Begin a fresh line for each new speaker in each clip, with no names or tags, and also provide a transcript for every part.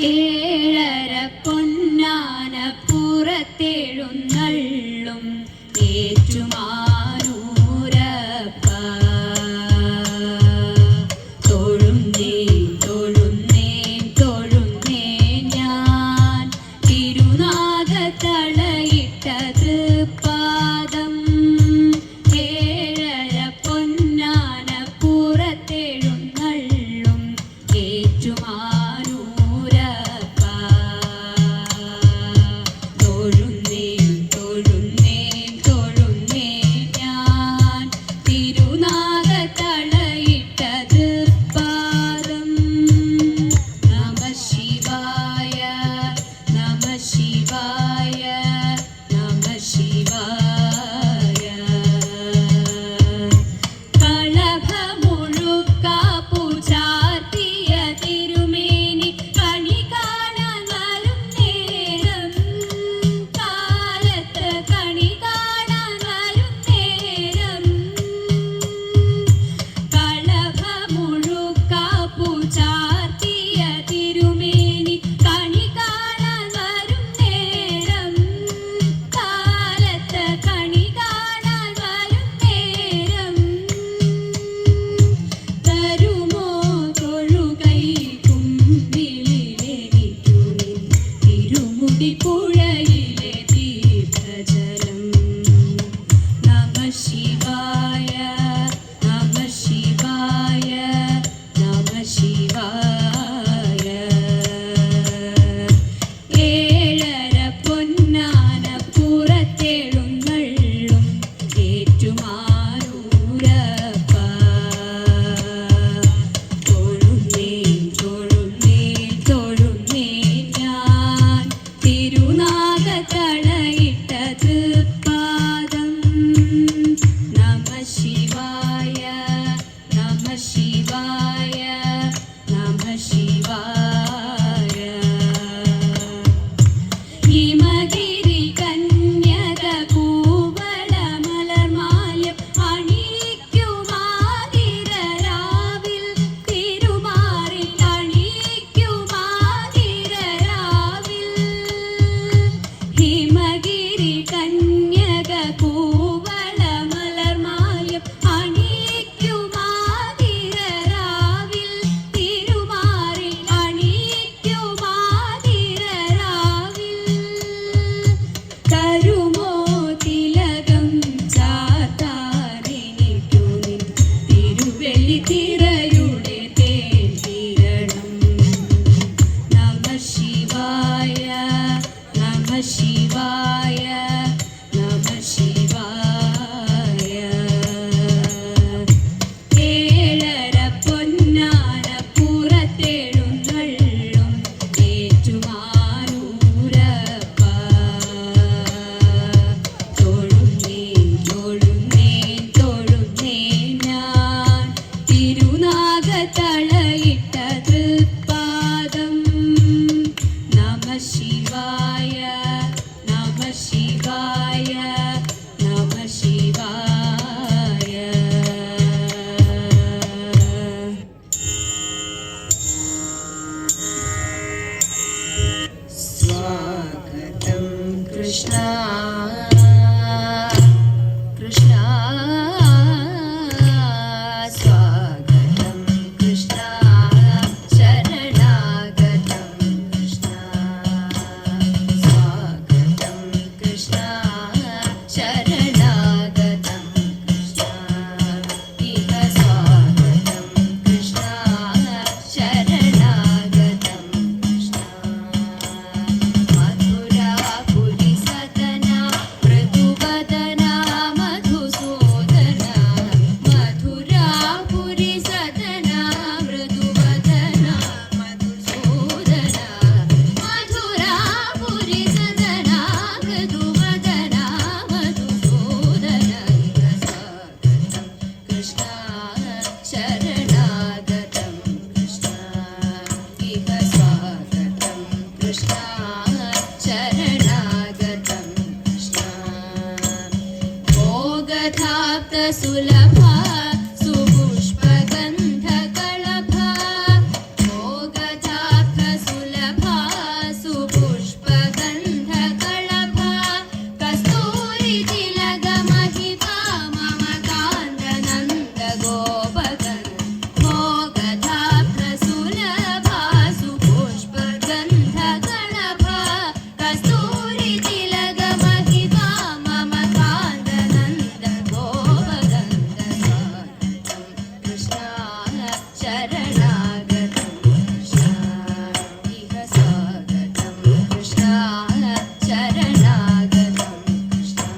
ഏഴര പൊന്നാന പുറത്തെഴുന്നള്ളും ഏറ്റുമാനൂരപ്പ തൊഴുന്നേ തൊഴുന്നേ തൊഴുന്നേ ഞാൻ തിരുനാഗ തളയിട്ട തൃപ്പാദം. ഏഴര പൊന്നാന പുറത്തെഴുന്നള്ളും ഏറ്റുമാനൂരപ്പ തൊഴുന്നേ തൊഴുന്നേ मोगधाप्त सुलभा सुपुष्पगन्धकलभा मोगधाप्त सुलभा सुपुष्पगन्धकलभा कस्तूरी तिलकमहिता मम कान्तनन्द गोपगन् मोगधाप्त सुलभा सुपुष्पगन्धकलभा कस्तूरी तिलकमहिता मम कान्तनन्द गोपगन् कृष्णा शरणागतं कृष्णा इह स्वागतं कृष्णा शरणागतं कृष्णा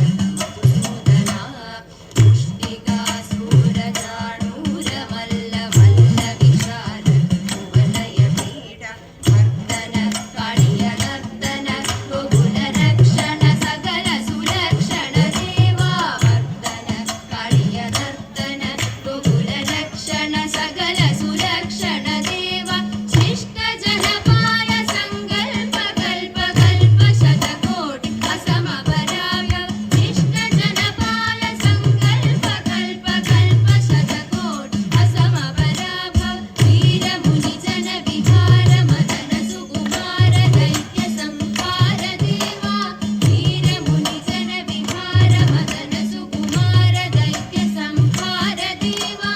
पुष्टिकासुरचाणूरमल्लमल्लविशारदमधुसूदना पुष्टिकासुरचाणूरमल्लमल्लविशारदकुवलयपीडा मर्दन काळियनर्दन गोकुलरक्षण सकल सुरक्षण देवा मर्दन काळियनर्दन गोकुलरक्षण सकल सुरक्षण देवा शिष्ट जनपाय संकल्प कल्प कल्प शतकोटि असमपराय शिष्ट जनपाय संकल्प कल्प कल्प शतकोटि असमपराभ वीर मुनि जन विहार मदन सुकुमार दैत्य संहार देवा वीर मुनि जन विहार मदन सुकुमार दैत्य संहार देवा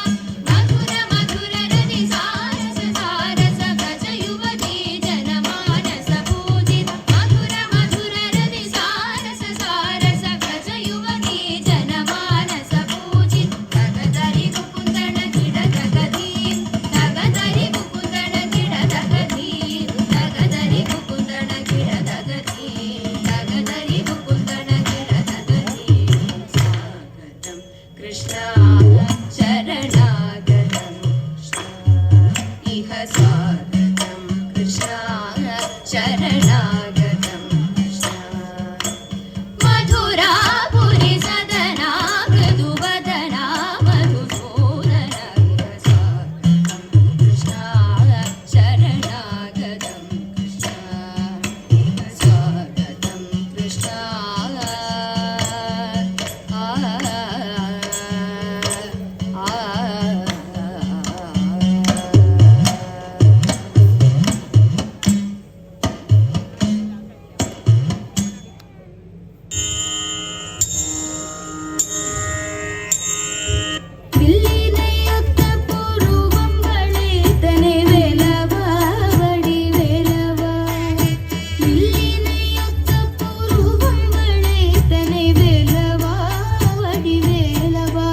मधुर मधुर रति सारस सारस गज युवती जनमानस पूजित मधुर मधुर रति सारस सारस गज युवती जनमानस पूजित तगदरि मुकुंदन गिಡ तगदीं तगदरि मुकुंदन गिಡ तगदीं तगदरि मुकुंदन गिಡ तगदीं तगदरि मुकुंदन गिಡ तगदीं स्वागतं कृष्णा शरणागतं कृष्णा इह स्वागतं कृष्णा शरणागतं कृष्णा मधुरापुरि सदना मृदुवदना मधुसूदन इह स्वागतं कृष्णा शरणागतं कृष्णा इह स्वागतं कृष्णा வில்லினையொத்த புருவங்களே தனை வேலவா வடி வேலவா வில்லினையொத்த புருவங்களே தனை வேலவா வடி வேலவா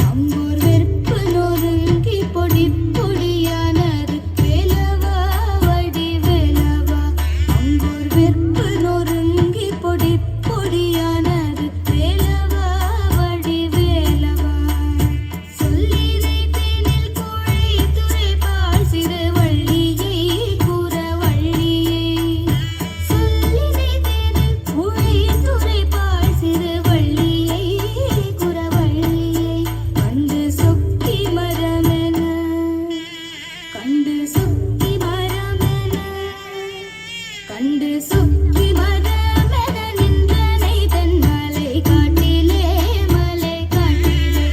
அம்பூர் வெற்பு நொறுங்கி பொடி பொடியானது வேலவா வடி வேலவா அம்பூர் வெற்பு நொறுங்கி பொடி பொடியானது வேலவா வடி வேலவா சொல்லினை தேனில் கோழை துறைபால் சிறுவள்ளியை குறவள்ளியை சொல்லினை தேனில் கோழை துறைபால் சிறுவள்ளியை குறவள்ளியை கண்டு சொக்கி மரமென கண்டு சொக்கி மரமென கண்டு சொக்கி மரமென நின்றனை தன் மலை காட்டிலே மலை காட்டிலே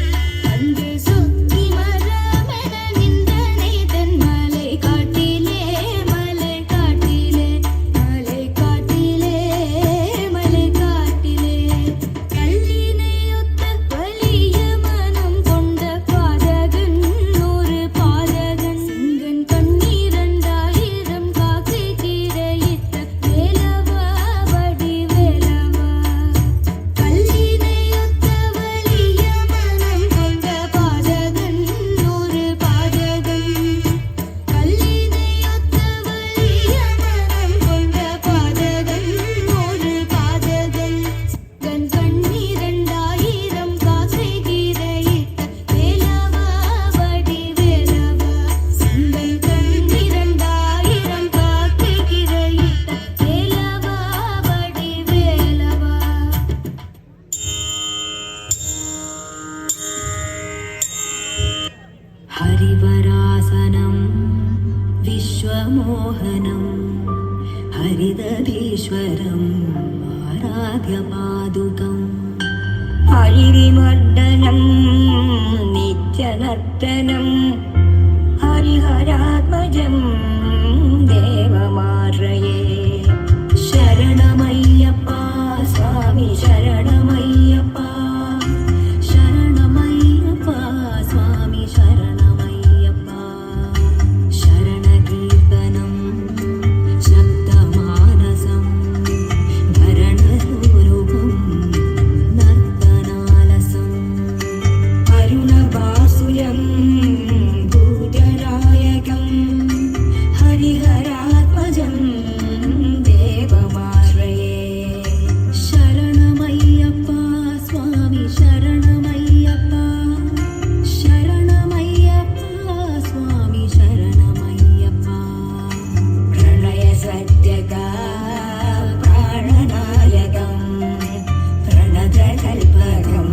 கண்டு சொக்கி மரமென நின்றனை தன் மலை காட்டிலே மலை காட்டிலே மலை காட்டிலே மலை காட்டிலே கல்லினையொத்த வலிய மனம் கொண்ட பாதகன் ஒரு பாதகன் சிங்கன் கண்ணீரண்டாயிரம் காக்கை தீரையிட்ட வேலவா வடி வேலவா கல்லினையொத்த வலிய மனம் கொண்ட பாதகன் ஒரு பாதகன் கல்லினையொத்த வலிய மனம் கொண்ட பாதகன் ஒரு பாதகன் சிங்கன் கண்ணீரண்டாயிரம் காக்கை தீரையிட்ட வேலவா வடி வேலவா சிங்கன் கண்ணீரண்டாயிரம் காக்கை தீரையிட்ட வேலவா வடி வேலவா हरिवरासनं विश्वमोहनं
ഹരിതീശ്വരം ആരാധ്യപാദുകം ഹരിവിമർദ്ദനം നിത്യനർത്തനം ഹരിഹരാത്മജം ദേവമാശ്രയേ ശരണമയ്യപ്പ സ്വാമി ശരണമയ്യപ്പ ശരണമയ്യപ്പ സ്വാമി ശരണമയ്യപ്പ ശരണകീർത്തനം ശബ്ദമാനസം ഭരണരൂപം നർത്തനാലസം അരുണവാസുയം ഭൂതനായകം ഹരിഹരാത്മജം ദേവമാശ്രയേ ശരണമയ്യപ്പ സ്വാമി ശരണമയ്യപ്പ ശരണമയ്യപ്പ സ്വാമി ശരണമയ്യപ്പ പ്രളയസത്യക പ്രാണനായകം പ്രണതകൽപകം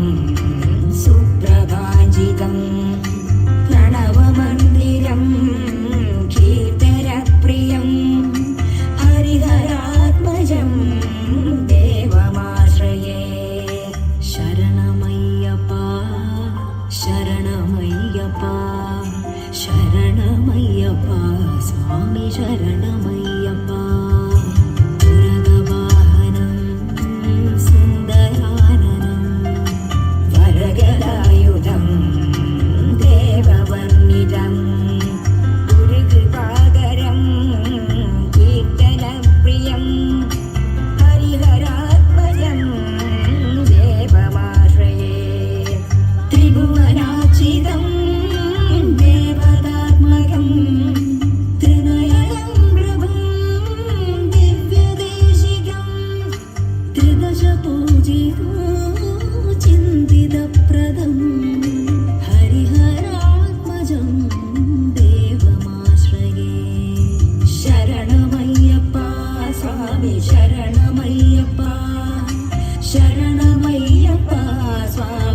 സുപ്രഭാജിതം പ്രണവമന്ദിരം കീർത്തനപ്രിയം ഹരിഹരാത്മജം ദേവമാശ്രയേ ശരണമയ്യപ്പ ശരണമയ്യപ്പ ശരണമയ്യപ്പ സ്വാമി ശരണമയ്യപ്പ തുരകവാഹനം സുന്ദരാനനം വരഗലായുധം ദേവവർണ്ണിതം ഗുരുകൃപാകരം കീർത്തനപ്രിയം ഹരിഹരാത്മജം ദേവമാശ്രയേ ത്രിഭുവനാചിതം ദേവതാത്മകം ത്രിനയനം പ്രഭം ദിവ്യദേശികം ത്രിദശ പൂജിതോ ചിന്തിതപ്രദം ഹരിഹരാത്മജം ദേവമാശ്രയേ ശരണമയ്യപ്പ സ്വാമി ശരണമയ്യപ്പ ശരണമയ്യപ്പ സ്വാമി